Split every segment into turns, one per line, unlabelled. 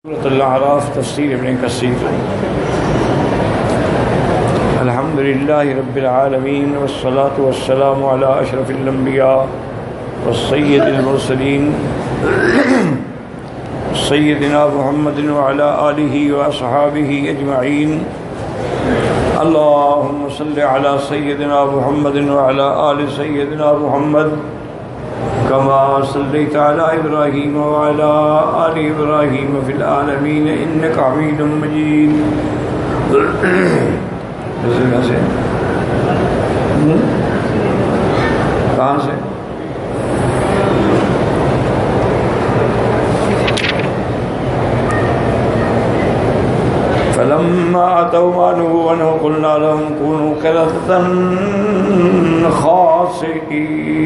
سورۃ الاعراف تفسیر ابن کثیر۔ الحمد للہ رب العالمین والصلاة والسلام علی اشرف الانبیاء والسید المرسلین سیدنا محمد وعلی آلہ واصحابہ اجمعین۔ اللہم صل علی سیدنا محمد وعلی آل سیدنا محمد كما صليت على إبراهيم وعلى آل إبراهيم في العالمين إنك حميد مجيد۔ کہاں سے؟ فلما أتوا ما نهوا عنه قلنا لهم كونوا قردة خاسئين۔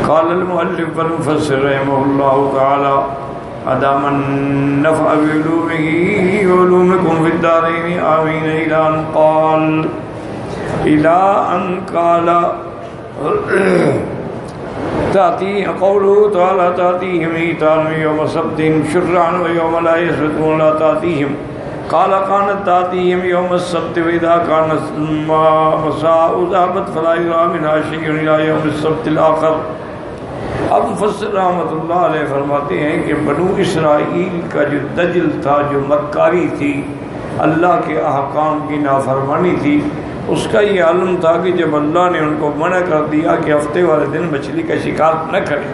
قال المؤلف والمفسر رحمه الله تعالى أدام النفع بعلومه وعلومكم في الدارين آمين إلى أن قال تأتي قوله تعالى تأتيهم حيتانهم يوم سبتهم شرعا ويوم لا يسبتون لا تأتيهم قال كانت تأتيهم يوم السبت وإذا كان مساء ذهبت فلا يرى منها شيء إلى يوم السبت الآخر۔ اب مفسر رحمۃ اللہ علیہ فرماتے ہیں کہ بنو اسرائیل کا جو دجل تھا، جو مکاری تھی، اللہ کے احکام کی نافرمانی تھی، اس کا یہ عالم تھا کہ جب اللہ نے ان کو منع کر دیا کہ ہفتے والے دن مچھلی کا شکار نہ کریں،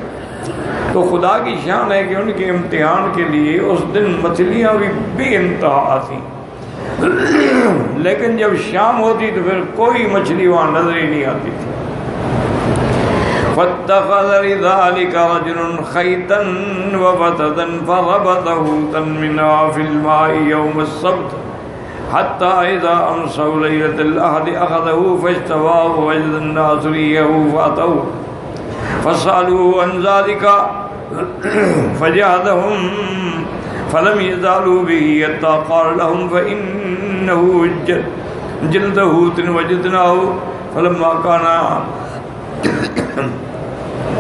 تو خدا کی شان ہے کہ ان کے امتحان کے لیے اس دن مچھلیاں بھی بے انتہا آتی، لیکن جب شام ہوتی تو پھر کوئی مچھلی وہاں نظر ہی نہیں آتی تھی۔ فاتخذ لذلك رجل خيطا وفتدا فربطه تنمنا في الماء يوم السبت حتى إذا أمسوا ليلة الأحد أخذه فاجتباه ووجد الناس ريحه فأتوه فسألوه عن ذلك فجاهدهم فلم يزالوا به حتى قال لهم فإنه جلد حوت وجدناه فلما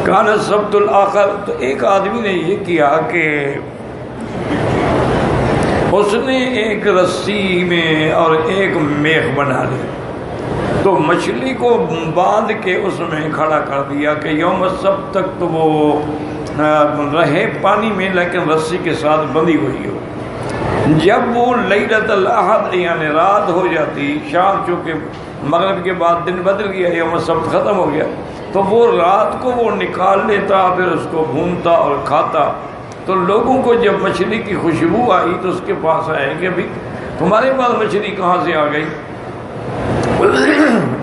کان السبت الآخر۔ تو ایک آدمی نے یہ کیا کہ اس نے ایک رسی میں اور ایک میخ بنا لی، تو مچھلی کو باندھ کے اس میں کھڑا کر دیا کہ یوم السبت تک تو وہ رہے پانی میں لیکن رسی کے ساتھ بندھی ہوئی ہو۔ جب وہ لیلۃ الاحد یعنی رات ہو جاتی، شام چونکہ مغرب کے بعد دن بدل گیا، یوم السبت ختم ہو گیا، تو وہ رات کو وہ نکال لیتا، پھر اس کو بھونتا اور کھاتا۔ تو لوگوں کو جب مچھلی کی خوشبو آئی تو اس کے پاس آئے کہ بھئی تمہارے پاس مچھلی کہاں سے آ گئی؟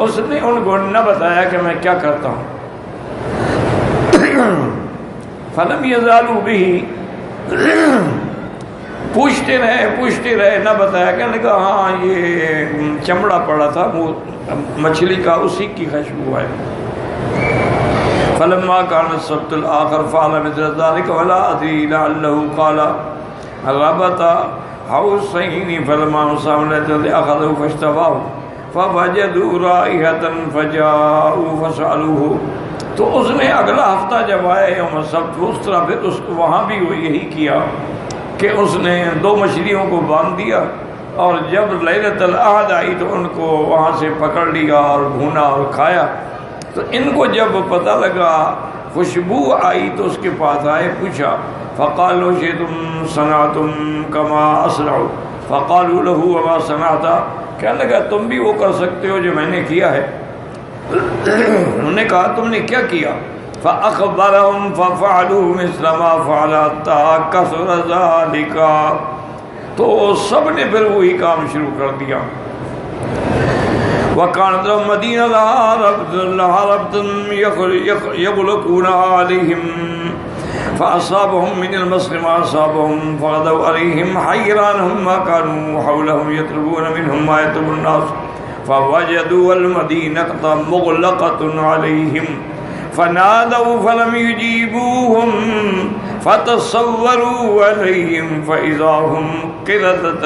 اس نے ان کو نہ بتایا کہ میں کیا کرتا ہوں۔ فلم یزالوا به، پوچھتے رہے نہ بتایا، کہنے لگا ہاں یہ چمڑا پڑا تھا وہ مچھلی کا، اسی کی خوشبو ہے۔ فلما كان السبت الآخر فعل مثل ذلك ولا أدري لعله قال ربط حوسين فلما مساملته أخذه فاشتباه فوجدوا رائحة فجاءوا فسألوه۔ تو اس نے اگلا ہفتہ جب آیا یوم السبت، اس طرح پھر اس کو وہاں بھی وہ یہی کیا کہ اس نے دو مچھلیوں کو باندھ دیا، اور جب لیلۃ الاحد آئی تو ان کو وہاں سے پکڑ لیا اور بھونا اور کھایا۔ تو ان کو جب پتہ لگا، خوشبو آئی تو اس کے پاس آئے، پوچھا فقالوا شئتم صنعتم كما اصنع فقالوا له وما صنعت، کہنے لگا تم بھی وہ کر سکتے ہو جو میں نے کیا ہے۔ انہوں نے کہا تم نے کیا کیا؟ فأخبرهم ففعلوا مثل ما فعل حتى كثر ذلك، تو سب نے پھر وہی کام شروع کر دیا۔ وَكَانَتْ الْمَدِينَةُ لَهَا رَبْطٌ يَغْلَقُونَ عَلَيْهِمْ فَأَصَابَهُم مِّنَ الْمَسْرِ مَا أَصَابَهُمْ فَغَدَوْا عَلَيْهِمْ حَيْرَانٍ مَّا كَانُوا حَوْلَهُمْ يَطْلُبُونَ مِنْهُمْ مَا يَطْلُبُ النَّاسُ فَوَجَدُوا الْمَدِينَةَ مُغْلَقَةً عَلَيْهِمْ فَنَادَوْا فَلَمْ يُجِيبُوهُمْ فَتَصَوَّرُوا عَلَيْهِمْ فَإِذَا هُمْ قِرَدَةٌ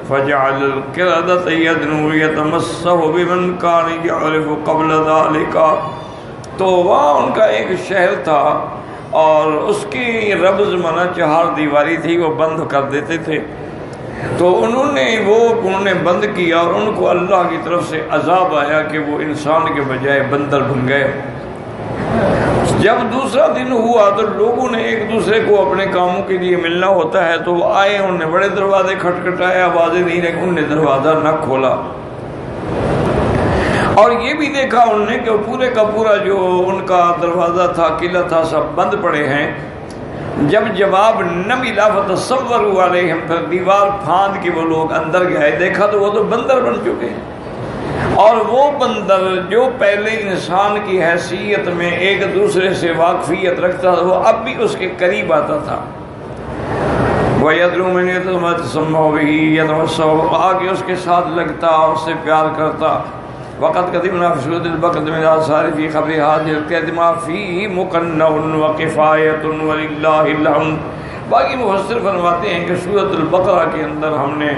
فجعل القردة يدنو يتمسه بمن كان يعرف قبل ذلك۔ تو وہاں ان کا ایک شہر تھا، اور اس کی ربض منع چہار دیواری تھی، وہ بند کر دیتے تھے، تو انہوں نے بند کیا اور ان کو اللہ کی طرف سے عذاب آیا کہ وہ انسان کے بجائے بندر بن گئے۔ جب دوسرا دن ہوا تو لوگوں نے ایک دوسرے کو اپنے کاموں کے لیے ملنا ہوتا ہے، تو وہ آئے، انہوں نے بڑے دروازے کھٹکھٹائے، آوازیں نہیں رہی، انہوں نے دروازہ نہ کھولا، اور یہ بھی دیکھا انہوں نے کہ پورے کا پورا جو ان کا دروازہ تھا، قلعہ تھا، سب بند پڑے ہیں۔ جب جواب نہ ملا فتصوروا علیہم، پھر دیوار پھاند کے وہ لوگ اندر گئے، دیکھا تو وہ تو بندر بن چکے ہیں، اور وہ بندر جو پہلے انسان کی حیثیت میں ایک دوسرے سے واقفیت رکھتا تھا، وہ اب بھی اس کے قریب آتا تھا۔ وَيَدْعُو مَنْ يَتَسَمَّعُ بِهِ يَتَوَسَّعُ، آگے اس کے ساتھ لگتا اور اس سے پیار کرتا۔ وَقَدْ كَتَبْنَا فِي سُورَةِ الْبَقَرَةِ مِنَ الْآثَارِ فِي خَبْرِ هَٰذِهِ الْقِرْيَةِ مَا فِيهِ مُقَنَّعٌ وَكِفَایَةٌ وَلِلَّهِ الْحَمْدُ۔ باقی مفسر فرماتے ہیں کہ سورۃ البقرہ کے اندر ہم نے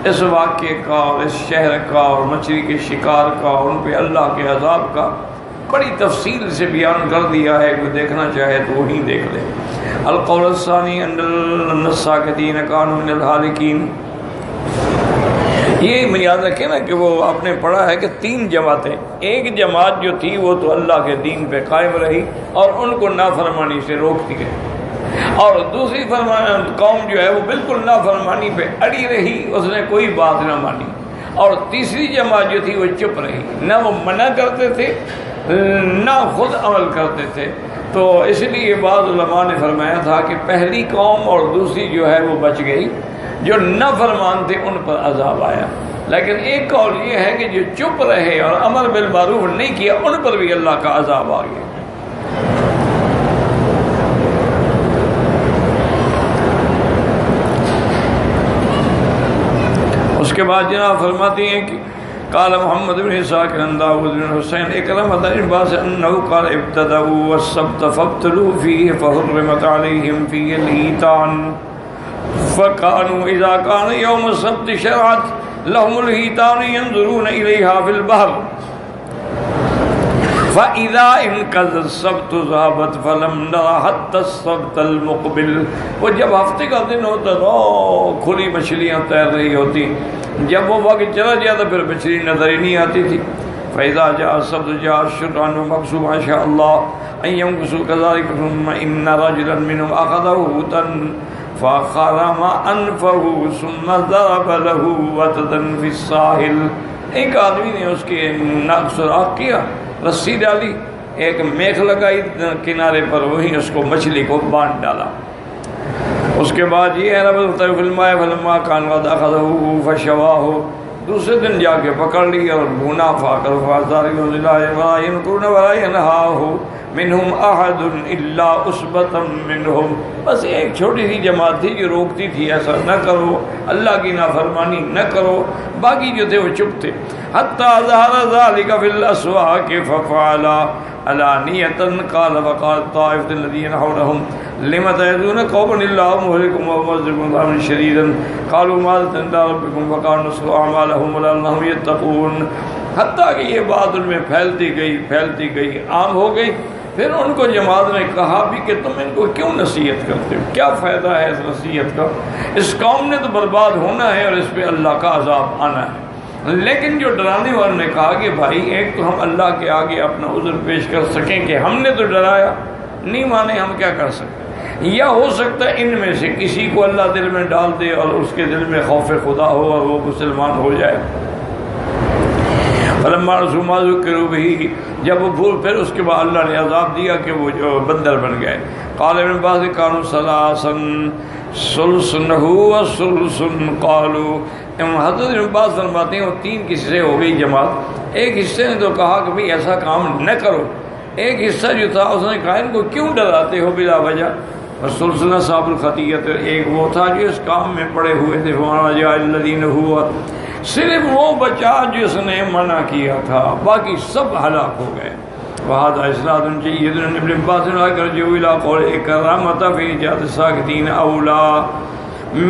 اس واقعے کا اور اس شہر کا اور مچھلی کے شکار کا اور ان پہ اللہ کے عذاب کا بڑی تفصیل سے بیان کر دیا ہے، کوئی دیکھنا چاہے تو وہیں دیکھ لے۔ القول الثانی ان الساکتین کانوا من الہالکین، یہ یاد رکھیں نا کہ وہ آپ نے پڑھا ہے کہ 3 جماعتیں، ایک جماعت جو تھی وہ تو اللہ کے دین پہ قائم رہی اور ان کو نافرمانی سے روکتی گئی، اور دوسری قوم جو ہے وہ بالکل نافرمانی پہ اڑی رہی، اس نے کوئی بات نہ مانی، اور تیسری جماعت جو تھی وہ چپ رہی، نہ وہ منع کرتے تھے نہ خود عمل کرتے تھے۔ تو اس لیے بعض علماء نے فرمایا تھا کہ پہلی قوم اور دوسری جو ہے وہ بچ گئی، جو نافرمان تھے ان پر عذاب آیا، لیکن ایک قول یہ ہے کہ جو چپ رہے اور امر بالمعروف نہیں کیا ان پر بھی اللہ کا عذاب آ گیا۔ اس کے بعد جناب فرماتے ہیں کہ قال محمد بن اسحاق عن داؤد بن حسین اکرمۃ الباس انه قال ابتدأوا والسبت فابتلوا فيه فحرمت عليهم فيه الهيتان فكانوا اذا كان يوم السبت شرعت لهم الهيتان ينظرون اليها في البحر فَإِذَا انْقَضَى السَّبْتُ ذَهَبَتْ فَلَمْ نَرَ حَتَّى السَّبْتَ الْمُقْبِلِ، وہ جب ہفتے کا دن ہوتا تو کھلی مچھلیاں تیر رہی ہوتی، جب وہ وقت چلا جاتا پھر مچھلی نظر ہی نہیں آتی تھی۔ فَإِذَا جَاءَ السَّبْتُ جَاءَ الشُّرْعَانُ وَمَقْصُوبَ مَا شَاءَ اللَّهُ أَن يَنْقُصُوا كَذَلِكَ ثُمَّ إِنَّ رَجُلًا مِّنْهُمْ أَخَذَهُ حُوتًا فَخَرَمَ أَنْفَهُ ثُمَّ ضَرَبَ لَهُ وَتَدًا فِي السَّاحِلِ، ایک آدمی نے اس کے ناک سوراخ کیا، رسی ڈالی، ایک میخ لگائی کنارے پر، وہیں اس کو مچھلی کو باندھ ڈالا۔ اس کے بعد یہ ہے رب فلمائے فلما کان قد اخذہ فشواہ، دوسرے دن جا کے پکڑ لی اور بھونا فاکر فازارک ولا ینکرون ولا ینہاہ منہم احد الا عصبۃ منہم، بس ایک چھوٹی سی جماعت تھی جو روکتی تھی ایسا نہ کرو، اللہ کی نافرمانی نہ کرو، باقی جو تھے وہ چپ تھے۔ حتی ظہر ذلک فی الاسواق ففعل علانیۃ قال وقال طائفۃ الذین حولهم لم تعظون قوما اللہ مہلکهم ومعذبهم عذابا شدیدا قالوا ماذا تنادى ربكم وقالوا نسوا اعمالهم ولعلهم يتقون، حتیٰ کہ یہ بات ان میں پھیلتی گئی عام ہو گئی۔ پھر ان کو جماعت نے کہا بھی کہ تم ان کو کیوں نصیحت کرتے ہو، کیا فائدہ ہے اس نصیحت کا، اس قوم نے تو برباد ہونا ہے اور اس پہ اللہ کا عذاب آنا ہے۔ لیکن جو ڈرانے والوں نے کہا کہ بھائی ایک تو ہم اللہ کے آگے اپنا عذر پیش کر سکیں کہ ہم نے تو ڈرایا، نہیں مانے ہم کیا کر سکتے، یا ہو سکتا ہے ان میں سے کسی کو اللہ دل میں ڈال دے اور اس کے دل میں خوف خدا ہو اور وہ مسلمان ہو جائے۔ فلما رسوا ما ذکروا به، جب وہ بھول پھر اس کے بعد اللہ نے عذاب دیا کہ وہ جو بندر بن گئے۔ قال ابن عباس كانوا ثلاثا ثلث هو ثلث قالوا، حضرت ابن عباس فرماتے ہیں وہ 3 حصے ہو گئی جماعت، ایک حصے نے تو کہا کہ بھئی ایسا کام نہ کرو، ایک حصہ جو تھا اس نے کہا ان کو کیوں ڈراتے ہو بلا وجہ، اور سلسلہ صاحب الخطیت ایک وہ تھا جو اس کام میں پڑے ہوئے تھے، فَمَا جَاءَ الَّذِينَ هُوَ، صرف وہ بچا جس نے منع کیا تھا، باقی سب ہلاک ہو گئے۔ وَهَذَا إِسْنَادٌ جَيِّدٌ عن ابن عباس رجعوا إلى قول إكرامة في نجاة الساكتين أولى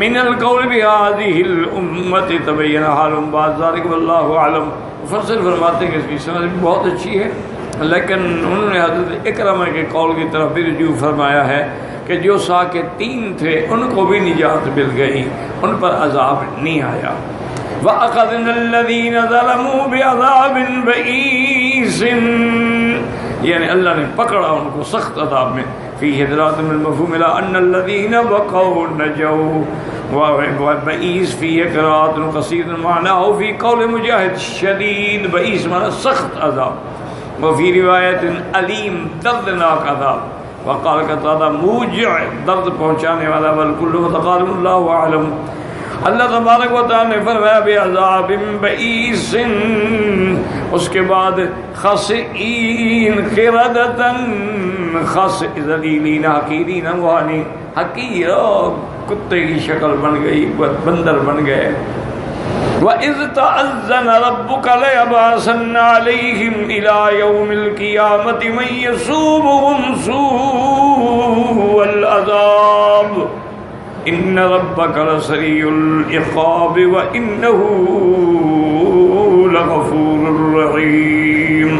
من القول بهذه الأمة تبين حال بعد ذلك والله أعلم۔ مفسر فرماتے ہیں کہ اس کی سند بہت اچھی ہے، لیکن انہوں نے حضرت اکرمہ کے قول کی طرف بھی رجوع فرمایا ہے کہ جو ساکے 3 تھے ان کو بھی نجات مل گئی، ان پر عذاب نہیں آیا۔ وَأَخَذْنَا الَّذِينَ ظَلَمُوا بِعَذَابٍ بَئِيسٍ، یعنی اللہ نے پکڑا ان کو سخت عذاب میں۔ فِيهِ إِدْرَاءٌ مِّنْ مِلَا أَنَّ الَّذِينَ بَقَوْا نَجَوْا، وبئیس فِيهِ قراءة قصيرة معناه في قول مجاہد شدید، بئیس معنی سخت عذاب، وفي روایت علیم دردناک عذاب، وقال قتادہ موجع درد پہنچانے والا، والکل متقارب اللہ اعلم۔ اللہ تبارک و تعالی نے فرمایا بعذاب بئیس، اس کے بعد خاسئین قردۃ، خاص ذلیلین حقیرین، انوانی حقیر، کتے کی شکل بن گئی، بندر بن گئے۔ وَإِذْ تَأَذَّنَ رَبُّكَ لَيَبْعَثَنَّ عَلَيْهِمْ إِلَى يَوْمِ الْقِيَامَةِ مَن يَسُومُهُمْ سُوءَ الْعَذَابِ إِنَّ رَبَّكَ لَسَرِيعُ الْعِقَابِ وَإِنَّهُ لَغَفُورٌ رَحِيمٌ۔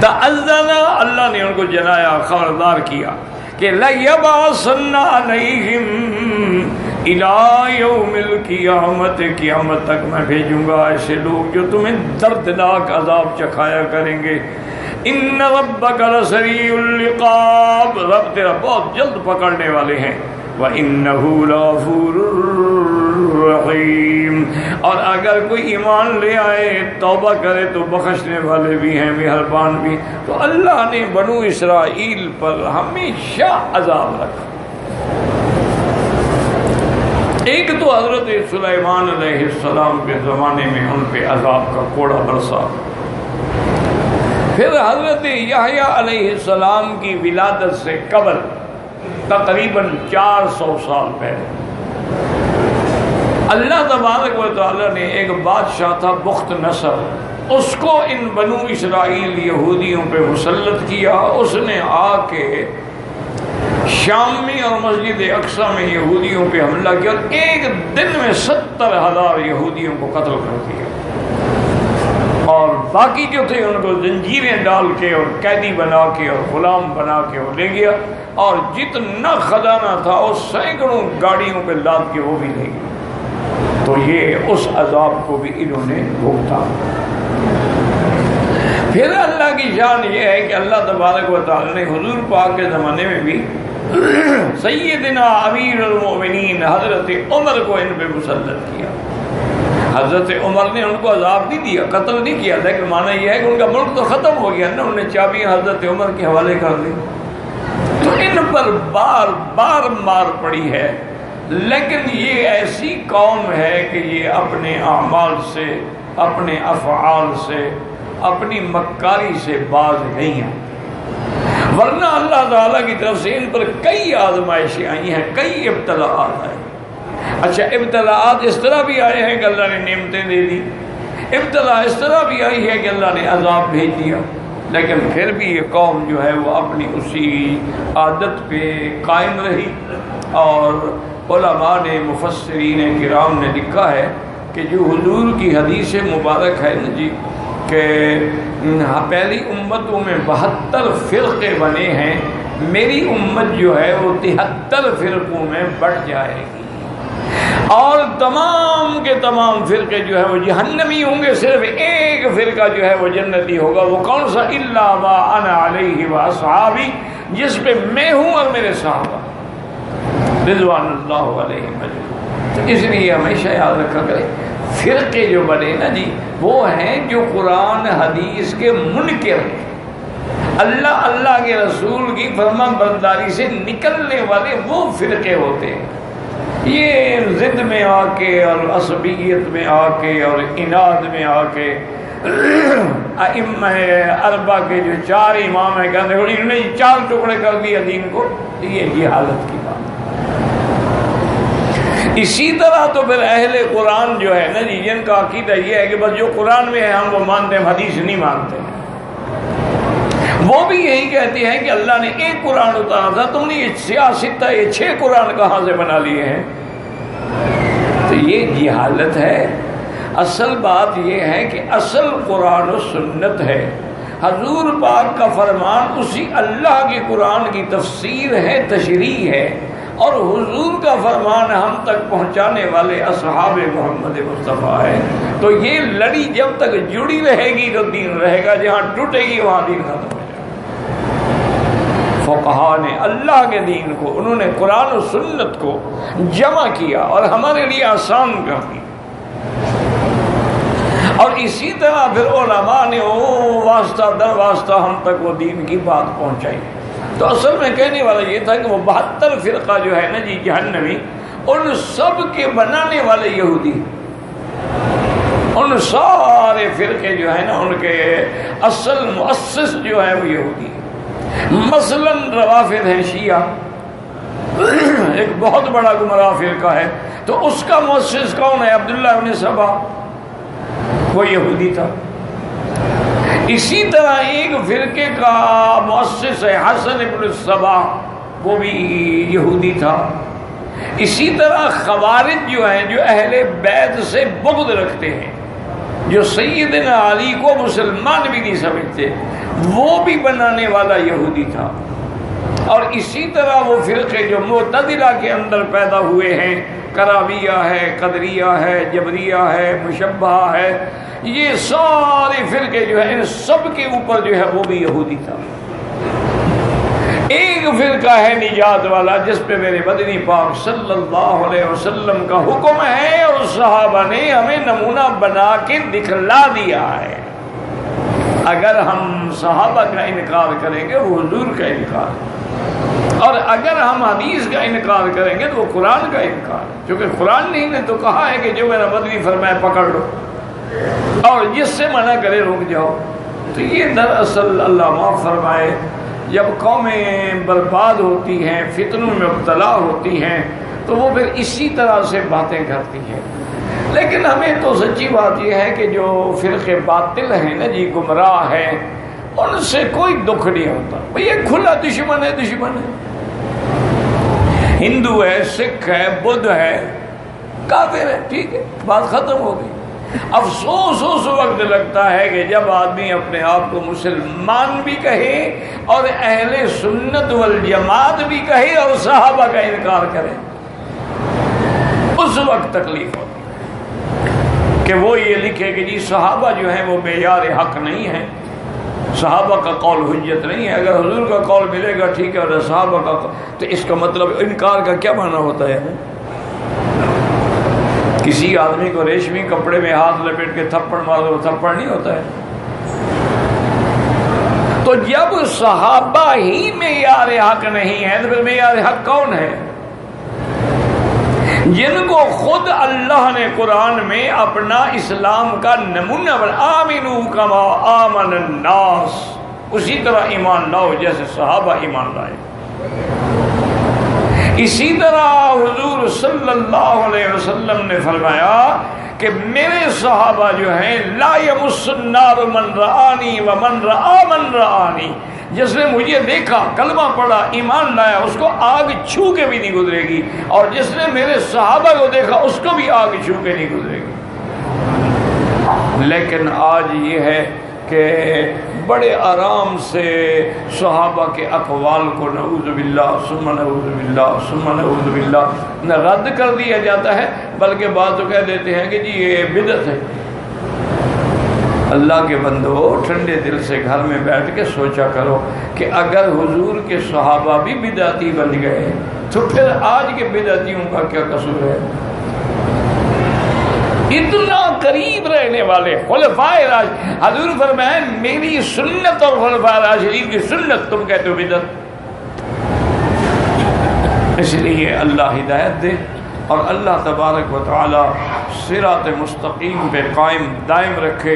تَأَذَّنَ، اللہ نے ان کو جنایا، خبردار کیا کہ لَيَبْعَثَنَّ عَلَيْهِمْ إِلَى يَوْمِ الْقِيَامَةِ، قیامت تک میں بھیجوں گا ایسے لوگ جو تمہیں دردناک عذاب چکھایا کریں گے۔ إِنَّ رَبَّكَ لَسَرِيعُ الْعِقَابِ، رب تیرا بہت جلد پکڑنے والے ہیں۔ وَإِنَّهُ لَغَفُورٌ رَحِيمٌ، اور اگر کوئی ایمان لے آئے توبہ کرے تو بخشنے والے بھی ہیں، مہربان بھی۔ تو اللہ نے بنو اسرائیل پر ہمیشہ عذاب رکھا۔ ایک تو حضرت سلیمان علیہ السلام کے زمانے میں ان پہ عذاب کا کوڑا برسا، پھر حضرت یحییٰ علیہ السلام کی ولادت سے قبل تقریباً 400 سال پہلے اللہ تبارک و تعالی نے ایک بادشاہ تھا بخت نصر، اس کو ان بنو اسرائیل یہودیوں پہ مسلط کیا۔ اس نے آ کے شام میں اور مسجد اقصیٰ میں یہودیوں پہ حملہ کیا اور ایک دن میں 70,000 یہودیوں کو قتل کر دیا، اور باقی جو تھے ان کو زنجیریں ڈال کے اور قیدی بنا کے اور غلام بنا کے وہ لے گیا، اور جتنا خزانہ تھا اس سینکڑوں گاڑیوں پہ لاد کے وہ بھی لے گیا۔ تو یہ اس عذاب کو بھی انہوں نے بھگتا۔ پھر اللہ کی شان یہ ہے کہ اللہ تبارک و تعالی نے حضور پاک کے زمانے میں بھی سیدنا امیر المؤمنین حضرت عمر کو ان پہ مسلط کیا۔ حضرت عمر نے ان کو عذاب نہیں دیا، قتل نہیں کیا، لیکن معنی یہ ہے کہ ان کا ملک تو ختم ہو گیا نا، انہوں نے چابیاں حضرت عمر کے حوالے کر دی۔ تو ان پر بار بار مار پڑی ہے، لیکن یہ ایسی قوم ہے کہ یہ اپنے اعمال سے، اپنے افعال سے، اپنی مکاری سے باز نہیں ہے، ورنہ اللہ تعالیٰ کی طرف سے ان پر کئی آزمائشیں آئی ہیں، کئی ابتلاءات آئے۔ اچھا، ابتلاءات اس طرح بھی آئے ہیں کہ اللہ نے نعمتیں دے دی، ابتلاء اس طرح بھی آئی ہے کہ اللہ نے عذاب بھیج دیا، لیکن پھر بھی یہ قوم جو ہے وہ اپنی اسی عادت پہ قائم رہی۔ اور علماء نے، مفسرین کرام نے لکھا ہے کہ جو حضور کی حدیث مبارک ہے نا جی، کہ پہلی امتوں میں 72 فرقے بنے ہیں، میری امت جو ہے وہ 73 فرقوں میں بٹ جائے گی، اور تمام کے تمام فرقے جو ہے وہ جہنمی ہوں گے، صرف ایک فرقہ جو ہے وہ جنتی ہوگا۔ وہ کون سا؟ الا ما انا علیہ واصحابی، جس پہ میں ہوں اور میرے صحابہ رضوان اللہ علیہم اجمعین۔ تو اس لیے ہمیشہ یاد رکھا کرے، فرقے جو بنے نا جی وہ ہیں جو قرآن حدیث کے منکر ہیں، اللہ اللہ کے رسول کی فرما برداری سے نکلنے والے وہ فرقے ہوتے ہیں۔ یہ ضد میں آ کے اور عصبیت میں آ کے اور اناد میں آ کے ائمہ اربعہ کے جو 4 امام ہیں کہتے ہیں انہوں نے 4 ٹکڑے کر دیا دین کو، یہ حالت کی بات۔ اسی طرح تو پھر اہل قرآن جو ہے نا جی، جن کا عقیدہ یہ ہے کہ بس جو قرآن میں ہے ہم وہ مانتے ہیں، حدیث نہیں مانتے ہیں، وہ بھی یہی کہتے ہیں کہ اللہ نے ایک قرآن اتارا تھا، تم نے یہ سیاست یہ 6 قرآن کہاں سے بنا لیے ہیں؟ تو یہ جہالت ہے۔ اصل بات یہ ہے کہ اصل قرآن و سنت ہے، حضور پاک کا فرمان اسی اللہ کے قرآن کی تفسیر ہے، تشریح ہے، اور حضور کا فرمان ہم تک پہنچانے والے اصحاب محمد مصطفیٰ ہے۔ تو یہ لڑی جب تک جڑی رہے گی تو دین رہے گا، جہاں ٹوٹے گی وہاں دین ختم ہو جائے گا۔ فقہا نے اللہ کے دین کو، انہوں نے قرآن و سنت کو جمع کیا اور ہمارے لیے آسان کر دیا، اور اسی طرح پھر علماء نے واسطہ در واسطہ ہم تک وہ دین کی بات پہنچائی۔ تو اصل میں کہنے والا یہ تھا کہ وہ 72 فرقہ جو ہے نا جی جہنمی، ان سب کے بنانے والے یہودی، ان سارے فرقے جو ہے نا ان کے اصل مؤسس جو ہے وہ یہودی ہے۔ مثلا روافض ہیں شیعہ، ایک بہت بڑا گمراہ فرقہ ہے، تو اس کا مؤسس کون ہے؟ عبداللہ ابن سبا، وہ یہودی تھا۔ اسی طرح ایک فرقے کا مؤسس ہے حسن ابن سبا، وہ بھی یہودی تھا۔ اسی طرح خوارج جو ہیں، جو اہل بیت سے بغض رکھتے ہیں، جو سیدنا علی کو مسلمان بھی نہیں سمجھتے، وہ بھی بنانے والا یہودی تھا۔ اور اسی طرح وہ فرقے جو معتزلہ کے اندر پیدا ہوئے ہیں، کرامیہ ہے، قدریہ ہے، جبریہ ہے، مشبہہ ہے، یہ سارے فرقے جو ہیں ان سب کے اوپر جو ہے وہ بھی یہودی تھا۔ ایک فرقہ ہے نجات والا، جس پہ میرے مدنی پاک صلی اللہ علیہ وسلم کا حکم ہے اور صحابہ نے ہمیں نمونہ بنا کے دکھلا دیا ہے۔ اگر ہم صحابہ کا انکار کریں گے وہ حضور کا انکار ہے، اور اگر ہم حدیث کا انکار کریں گے تو وہ قرآن کا انکار ہے، کیونکہ قرآن نے تو کہا ہے کہ جو میرا مدنی فرمائے پکڑ لو، اور جس سے منع کرے رک جاؤ۔ تو یہ دراصل اللہ معاف فرمائے، جب قومیں برباد ہوتی ہیں، فتنوں میں مبتلا ہوتی ہیں، تو وہ پھر اسی طرح سے باتیں کرتی ہیں۔ لیکن ہمیں تو سچی بات یہ ہے کہ جو فرقے باطل ہیں نا جی، گمراہ ہیں، ان سے کوئی دکھ نہیں ہوتا۔ بھئی یہ کھلا دشمن ہے، دشمن ہے، ہندو ہے، سکھ ہے، بدھ ہے، کافر ہے، ٹھیک ہے، بات ختم ہو گئی۔ افسوس اس وقت لگتا ہے کہ جب آدمی اپنے آپ کو مسلمان بھی کہے اور اہل سنت والجماعت بھی کہے اور صحابہ کا انکار کرے، اس وقت تکلیف ہوتی ہے کہ وہ یہ لکھے کہ جی صحابہ جو ہیں وہ معیار حق نہیں ہیں، صحابہ کا قول حجت نہیں ہے۔ اگر حضور کا قول ملے گا ٹھیک ہے، اور صحابہ کا قول، تو اس کا مطلب انکار کا کیا معنی ہوتا ہے؟ کسی آدمی کو ریشمی کپڑے میں ہاتھ لپیٹ کے تھپڑ مارو، تھپڑ نہیں ہوتا ہے۔ تو جب صحابہ ہی معیار حق نہیں ہے تو پھر معیار حق کون ہے؟ جن کو خود اللہ نے قرآن میں اپنا اسلام کا نمونہ بنا، آمنو کما آمن الناس، اسی طرح ایمان لاؤ جیسے صحابہ ایمان لائے۔ اسی طرح حضور صلی اللہ علیہ وسلم نے فرمایا کہ میرے صحابہ جو ہیں لا یمس النار من رآنی ومن رآ من رآنی، جس نے مجھے دیکھا، کلمہ پڑھا، ایمان لایا، اس کو آگ چھو کے بھی نہیں گزرے گی، اور جس نے میرے صحابہ کو دیکھا اس کو بھی آگ چھو کے نہیں گزرے گی۔ لیکن آج یہ ہے کہ بڑے آرام سے صحابہ کے اقوال کو نعوذ باللہ ثم نعوذ باللہ ثم نعوذ باللہ نہ رد کر دیا جاتا ہے، بلکہ بعض تو کہہ دیتے ہیں کہ جی یہ بدعت ہے۔ اللہ کے بندو، ٹھنڈے دل سے گھر میں بیٹھ کے سوچا کرو کہ اگر حضور کے صحابہ بھی بدعتی بن گئے تو پھر آج کے بدعتیوں کا کیا قصور ہے؟ اتنا قریب رہنے والے خلفائے راشدین، حضور فرمائے میری سنت اور خلفائے راشدین کی سنت تم کہتے ہو بدعت۔ اس لیے اللہ ہدایت دے اور اللہ تبارک و تعالی صراط مستقیم پہ قائم دائم رکھے۔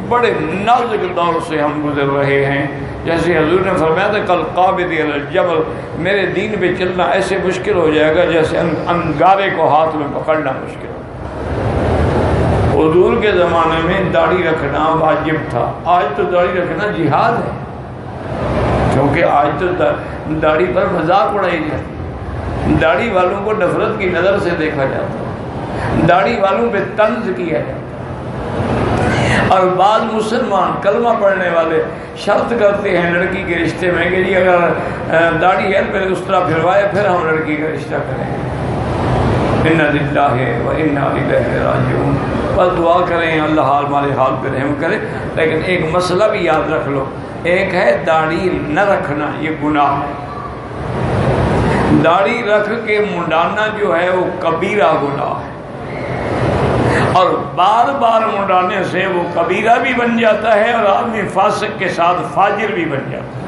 بڑے نازک دور سے ہم گزر رہے ہیں، جیسے حضور نے فرمایا تھا کل قابض علی الجبل، میرے دین پہ چلنا ایسے مشکل ہو جائے گا جیسے انگارے کو ہاتھ میں پکڑنا مشکل ہو۔ حضور کے زمانے میں داڑھی رکھنا واجب تھا، آج تو داڑھی رکھنا جہاد ہے، کیونکہ آج تو داڑھی پر مذاق اڑائی جاتی، داڑھی والوں کو نفرت کی نظر سے دیکھا جاتا، داڑھی والوں پہ طنز کیا جاتا۔ اور بعض مسلمان کلمہ پڑھنے والے شرط کرتے ہیں لڑکی کے رشتے میں کہ جی اگر داڑھی ہے پھر اس طرح پھروائے پھر ہم لڑکی کا رشتہ کریں گے۔ انا للہ و انا الیہ راجعون۔ بس دعا کریں اللہ حال ہمارے حال پہ رحم کرے۔ لیکن ایک مسئلہ بھی یاد رکھ لو، ایک ہے داڑھی نہ رکھنا، یہ گناہ ہے۔ داڑھی رکھ کے منڈانا جو ہے وہ کبیرہ گناہ ہے، اور بار بار منڈانے سے وہ کبیرہ بھی بن جاتا ہے اور آدمی فاسق کے ساتھ فاجر بھی بن جاتا ہے۔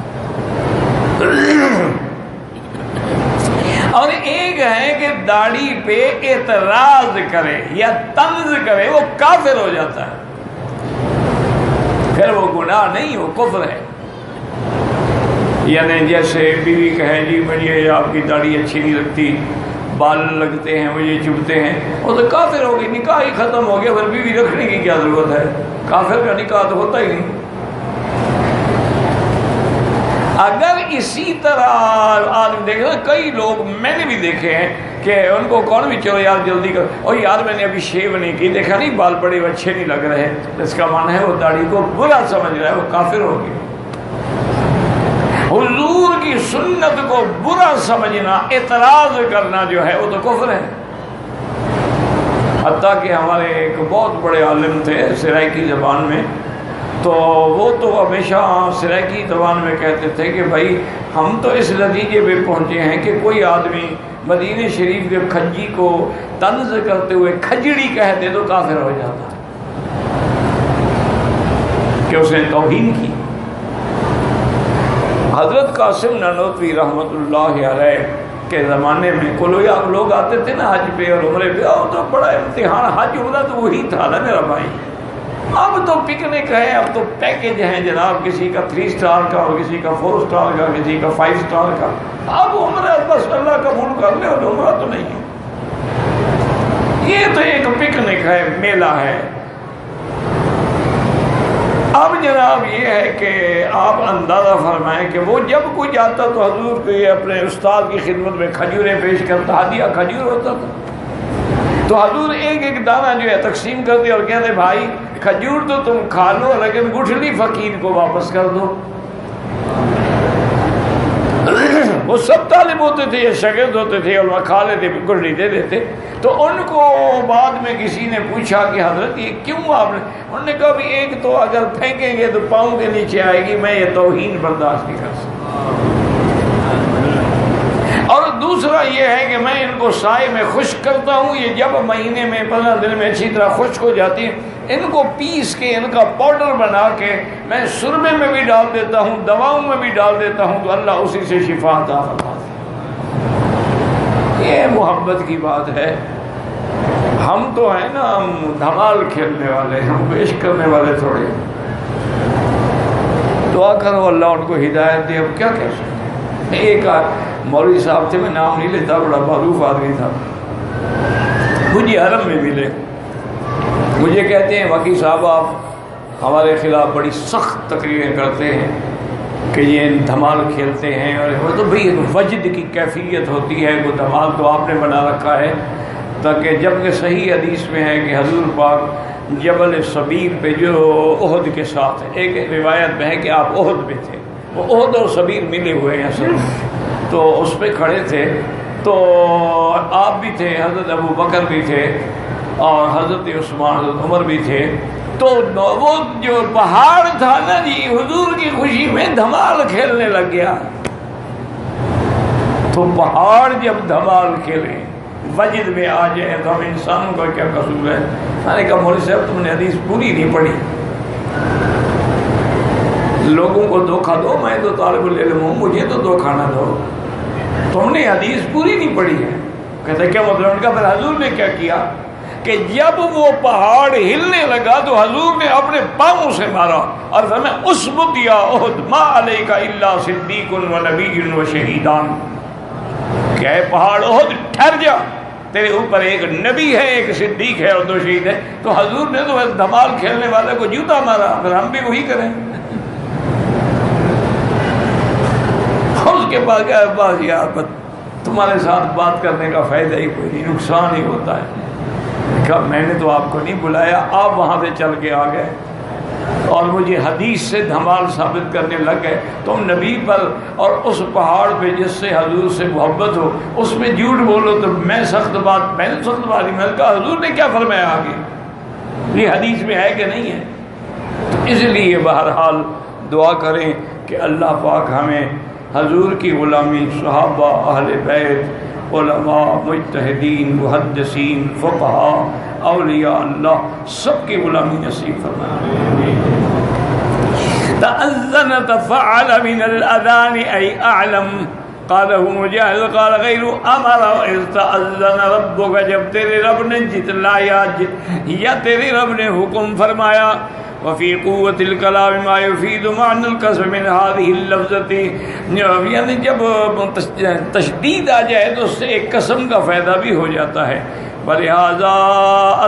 اور ایک ہے کہ داڑھی پہ اعتراض کرے یا طنز کرے، وہ کافر ہو جاتا ہے، پھر وہ گناہ نہیں، وہ کفر ہے۔ یعنی جیسے بیوی کہے جی مجھے آپ کی داڑھی اچھی نہیں لگتی، بال لگتے ہیں، مجھے چبھتے ہیں، وہ تو کافر ہو گئی، نکاح ہی ختم ہو گیا، پھر بیوی رکھنے کی کیا ضرورت ہے؟ کافر کا نکاح تو ہوتا ہی نہیں۔ اگر اسی طرح آدمی دیکھنا، کئی لوگ میں نے بھی دیکھے ہیں کہ ان کو کون بھی چلو یار جلدی کر، اور یار میں نے ابھی شیو نہیں کی، دیکھا نہیں بال بڑے اچھے نہیں لگ رہے، اس کا معنی ہے وہ داڑھی کو برا سمجھ رہا ہے، وہ کافر ہو گیا۔ حضور کی سنت کو برا سمجھنا، اعتراض کرنا جو ہے وہ تو کفر ہے۔ حتیٰ کہ ہمارے ایک بہت بڑے عالم تھے سرائکی زبان میں، تو وہ تو ہمیشہ سرائکی زبان میں کہتے تھے کہ بھائی ہم تو اس نتیجے پہ پہنچے ہیں کہ کوئی آدمی مدینہ شریف کے کھجی کو طنز کرتے ہوئے کھجڑی کہتے تو کافر ہو جاتا کہ اس نے توہین کی۔ حضرت قاسم نانوتوی رحمۃ اللہ علیہ کے زمانے میں کوئی لوگ آتے تھے نا حج پہ اور عمرے پہ، اور تو بڑا امتحان، حج عمرہ تو وہی تھا نا میرا بھائی۔ اب تو پکنک ہے، اب تو پیکج ہیں جناب، کسی کا 3 اسٹار کا اور کسی کا 4 اسٹار کا، کسی کا 5 اسٹار کا۔ اب عمرہ بس اللہ قبول کر لے، اور عمرہ تو نہیں ہے، یہ تو ایک پکنک ہے، میلہ ہے۔ اب جناب یہ ہے کہ آپ اندازہ فرمائیں کہ وہ جب کوئی جاتا تو حضور کو یہ اپنے استاد کی خدمت میں کھجوریں پیش کرتا، ہدیہ کھجور ہوتا تھا، تو حضور ایک ایک دانہ جو ہے تقسیم کر دیا اور کہتے بھائی کھجور تو تم کھا لو لیکن گٹھلی فقیر کو واپس کر دو۔ وہ سب طالب ہوتے تھے یا شاگرد ہوتے تھے اور وہ کھا لیتے، گٹھلی دے دیتے۔ تو ان کو بعد میں کسی نے پوچھا کہ حضرت یہ کیوں آپ نے، انہوں نے کہا بھی ایک تو اگر پھینکیں گے تو پاؤں کے نیچے آئے گی، میں یہ توہین برداشت نہیں کر سکتا، اور دوسرا یہ ہے کہ میں ان کو سائے میں خشک کرتا ہوں، یہ جب مہینے میں 15 دن میں اچھی طرح خشک ہو جاتی ہے، ان کو پیس کے ان کا پاؤڈر بنا کے میں سرمے میں بھی ڈال دیتا ہوں، دواؤں میں بھی ڈال دیتا ہوں، تو اللہ اسی سے شفا عطا فرماتا ہے۔ یہ محبت کی بات ہے۔ ہم تو ہیں نا، ہم دھمال کھیلنے والے، ہم پیش کرنے والے تھوڑے۔ دعا کرو اللہ ان کو ہدایت دے۔ اب کیا کہہ سکتے ہیں؟ ایک مولوی صاحب تھے، میں نام نہیں لیتا، بڑا معروف آدمی تھا، مجھے حرم میں ملے، مجھے کہتے ہیں وکیل صاحب آپ ہمارے خلاف بڑی سخت تقریریں کرتے ہیں کہ یہ دھمال کھیلتے ہیں، اور وہ تو بھئی وجد کی کیفیت ہوتی ہے، وہ دھمال تو آپ نے بنا رکھا ہے، تاکہ جبکہ صحیح حدیث میں ہے کہ حضور پاک جبل صبیر پہ جو احد کے ساتھ ہے، ایک روایت میں ہے کہ آپ احد پہ تھے، وہ احد اور صبیر ملے ہوئے ہیں سب، تو اس پہ کھڑے تھے، تو آپ بھی تھے، حضرت ابو بکر بھی تھے، اور حضرت عثمان، حضرت عمر بھی تھے، تو وہ جو پہاڑ تھا نا جی، حضور کی خوشی میں دھمال کھیلنے لگ گیا۔ تو پہاڑ جب دھمال کھیلے، وجد میں آ جائے، تو ہم انسانوں کا کیا قصور ہے؟ میں نے کہا مولوی صاحب تم نے حدیث پوری نہیں پڑھی، لوگوں کو دھوکہ دو، میں تو طالب العلم ہوں، مجھے تو دھوکہ نہ دو، تم نے حدیث پوری نہیں پڑھی ہے۔ کہتے کیا مطلب؟ ان کا پھر حضور نے کیا کیا کہ جب وہ پہاڑ ہلنے لگا تو حضور نے اپنے پاؤں سے مارا اور فرمایا اسبت یا احد ما علیک الا صدیق و نبی و شہیدان، کہ اے پہاڑ احد ٹھہر جا، تیرے اوپر ایک نبی ہے، ایک صدیق ہے اور 2 شہید ہے۔ تو حضور نے تو دھمال کھیلنے والے کو جوتا مارا، پھر ہم بھی وہی کریں۔ اس کے بعد کیا بات یار، تمہارے ساتھ بات کرنے کا فائدہ ہی کوئی نہیں، نقصان ہی ہوتا ہے۔ کہا میں نے تو آپ کو نہیں بلایا، آپ وہاں سے چل کے آ گئے، اور مجھے حدیث سے دھمال ثابت کرنے لگ گئے. تم نبی پر اور اس پہاڑ پہ جس سے حضور سے محبت ہو اس میں جھوٹ بولو تو میں نے سخت بات میں نے کہا حضور نے کیا فرمایا آگے، یہ حدیث میں ہے کہ نہیں ہے؟ تو اس لیے بہرحال دعا کریں کہ اللہ پاک ہمیں حضور کی غلامی، صحابہ، اہل بیت، علماء، مجتہدین، محدثین، فقہاء، اولیاء اللہ سب کی غلامی نصیب فرمائے. تأذن تفعل من الأذان أي أعلم قاله مجاہد قال غیر امر اذ تأذن ربک، جب تیرے رب نے جتلایا یا تیرے رب نے حکم فرمایا. وفی قوت الکلام ما یفید معنی القسم من هذه اللفظة، یعنی جب تشدید آ جائے تو اس سے ایک قسم کا فائدہ بھی ہو جاتا ہے. ولہذا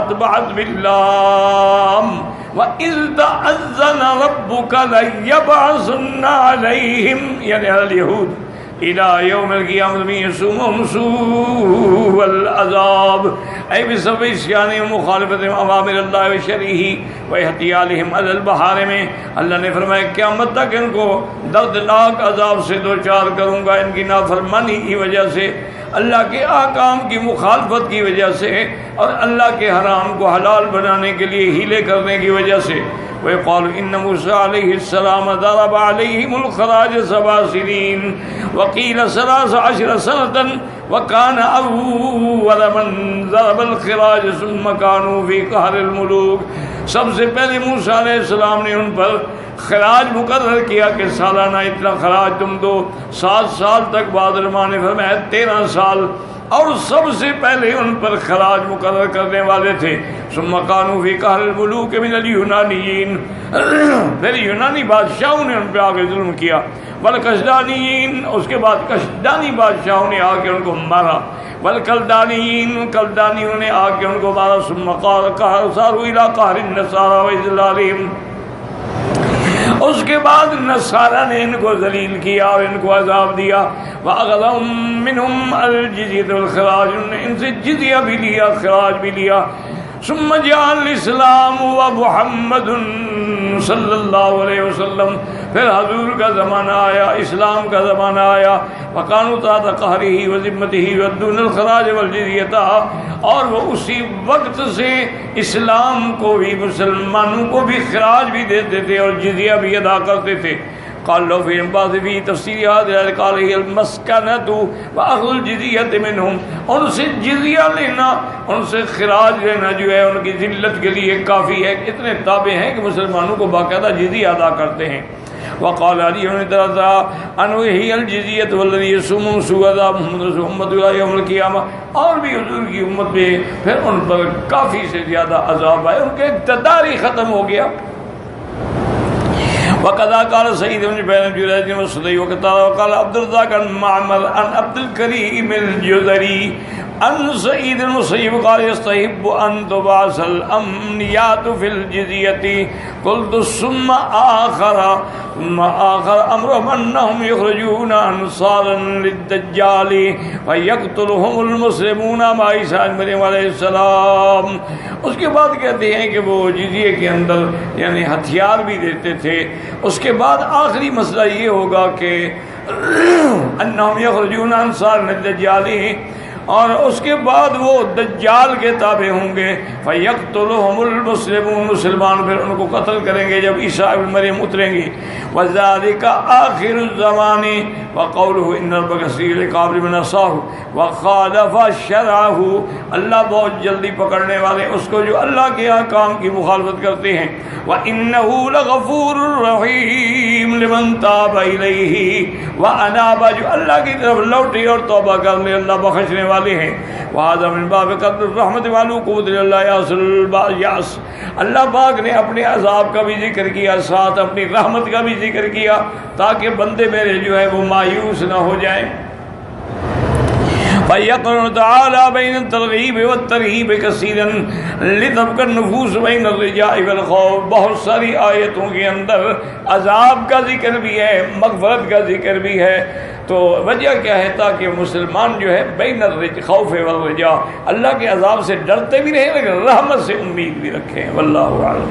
اتبعت باللام وَإِذْ تَأَذَّنَ رَبُّكَ لَيَبْعَثُنَّ عَلَيْهِمْ یعنی الْيَهُودِ إِلَى يَوْمِ الْقِيَامَةِ مَن يَسُومُهُمْ سُوءَ الْعَذَابِ أي بسبب عصيانهم ومخالفتهم أوامر الله وشرعه واحتيالهم على البحار. میں اللہ نے فرمایا قیامت تک ان کو دردناک عذاب سے دوچار کروں گا، ان کی نافرمانی کی وجہ سے، اللہ کے احکام کی مخالفت کی وجہ سے، اور اللہ کے حرام کو حلال بنانے کے لیے ہیلے کرنے کی وجہ سے. ويقال إن موسى عليه السلام ضرب عليهم الخراج 7 سنين وقيل 13 سنة وكان أول من ضرب الخراج ثم كانوا في قهر الملوك. سب سے پہلے موسیٰ علیہ السلام نے ان پر خراج مقرر کیا کہ سالانہ اتنا خراج تم دو. 7 سال تک بعد علماء نے فرمایا 13 سال، اور سب سے پہلے ان پر خراج مقرر کرنے والے تھے. ثم كانوا في قهر الملوك من اليونانيين، پھر یونانی بادشاہوں نے ان پہ آ کے ظلم کیا. والکشدانیین، اس کے بعد کشدانی بادشاہوں نے آ کے ان کو مارا. والکلدانیین، کلدانیوں نے آ کے ان کو مارا. ثم صاروا الى قهر النصارى واذلالهم، اس کے بعد نصارہ نے ان کو ذلیل کیا اور ان کو عذاب دیا. وَأَخَذَهُم مِّنْهُمْ الْجِزْيَةَ وَالْخِرَاجَ، انہوں نے ان سے جزیہ بھی لیا، خراج بھی لیا. ثم جاء الاسلام ومحمد صلی اللہ علیہ وسلم، پھر حضور کا زمانہ آیا، اسلام کا زمانہ آیا. وَكَانُوا تَحْتَ قَهْرِهِ وَذِمَّتِهِ يُؤَدُّونَ الْخَرَاجَ وَالْجِزْيَةَ، اور وہ اسی وقت سے اسلام کو بھی، مسلمانوں کو بھی خراج بھی دیتے تھے اور جزیہ بھی ادا کرتے تھے. قال لو في بعض في تفسير هذا قال هي المسكنة وأخذ الجزية منهم، ان سے جزیہ لینا، ان سے خراج لینا جو ہے ان کی ذلت کے لیے کافی ہے. اتنے تابع ہیں کہ مسلمانوں کو باقاعدہ جزیہ ادا کرتے ہیں. وقال علی بن طلحہ انو هي الجزية والذي يصوم سوء عذاب محمد امت الى يوم القيامة، اور بھی حضور کی امت پہ پھر ان پر کافی سے زیادہ عذاب آئے، ان کے اقتدار ہی ختم ہو گیا. وقضا قال سعید بن جبیر جریج وسدی وقال عبد الرزاق عن معمر عن عبد الكريم الجزري عن سعید المسیب قال يستحب ان تبعث الامنیات في الجزیة. قلت ثم آخر امرهم انهم يخرجون انصارا للدجال ويقتلهم المسلمون مع عیسیٰ مریم علیہ السلام. اس کے بعد کہتے ہیں کہ وہ جزیے کے اندر یعنی ہتھیار بھی دیتے تھے. اس کے بعد آخری مسئلہ یہ ہوگا کہ انہم یخرجون انصار للدجال، اور اس کے بعد وہ دجال کے تابع ہوں گے. فیقتلهم المسلمون، مسلمان پھر ان کو قتل کریں گے جب عیسیٰ ابن مریم اتریں گے. وذلك آخر الزمان وقوله ان ربك سريع العقاب لمن عصاه وخالف شرعه، اللہ بہت جلدی پکڑنے والے اس کو جو اللہ کے احکام کی مخالفت کرتے ہیں. وانه لغفور رحیم لمن تاب الیہ واناب، جو اللہ کی طرف لوٹے اور توبہ کر لے اللہ بخشنے والے ہیں. وهذا من باب قدر الرحمت والعقوبۃ لله یاصل الباس، اللہ پاک نے اپنے عذاب کا بھی ذکر کیا، ساتھ اپنی رحمت کا بھی ذکر کیا تاکہ بندے میرے جو ہے وہ مایوس نہ ہو جائیں. فَيَقْرُنُ تَعَالَى بَيْنَ التَّرْغِيبِ وَالتَّرْهِيبِ كَثِيرًا لِتَبْقَى النُّفُوسُ بَيْنَ الرِّجَاءِ وَالْخَوْفِ. بہت ساری آیتوں کے اندر عذاب کا ذکر بھی ہے، مغفرت کا ذکر بھی ہے. تو وجہ کیا ہے؟ تاکہ مسلمان جو ہے بین الخوف والرجاء، اللہ کے عذاب سے ڈرتے بھی رہیں لیکن رحمت سے امید بھی رکھیں. واللہ اعلم.